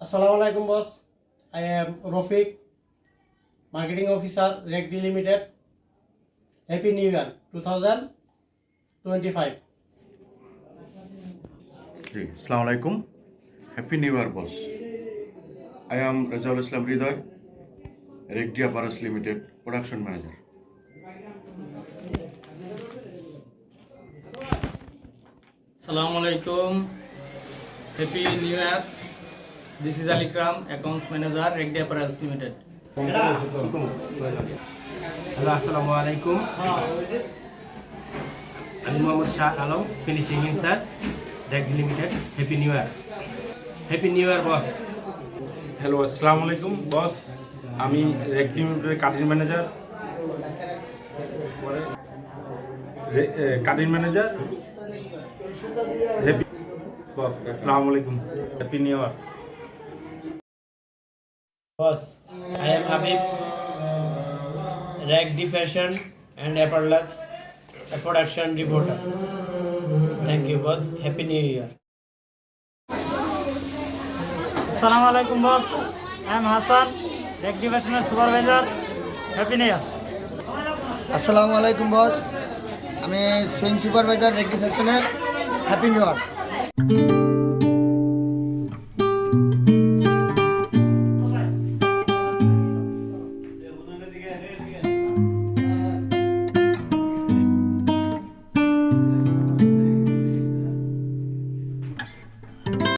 Assalamualaikum boss. I am Rafiq, Marketing Officer, RECD Limited. Happy New Year 2025. Assalamu alaikum. Happy New Year, boss. I am Rajaul Islam Ridoy, RECD Apparels Limited, Production Manager. Assalamu alaikum. Happy New Year. This is Ali Kram, Accounts Manager, RECD Apparels Limited. Hello আসসালামু আলাইকুম আমি Mohammad Shah Alam finishing in charge RECD limited happy new year boss hello আসসালামু আলাইকুম বস আমি RECD লিমিটেডের cutting manager happy বস আসসালামু আলাইকুম happy new year Boss, I am Habib, RECD Fashion and Apparels, a production reporter. Thank you, boss. Happy New Year. Assalamu alaikum boss. I am Hassan, RECD Fashion Supervisor. Happy New Year. আসসালামু আলাইকুম বস, আমি swing supervisor RECD ফ্যাশনের। Happy new ইয়ার।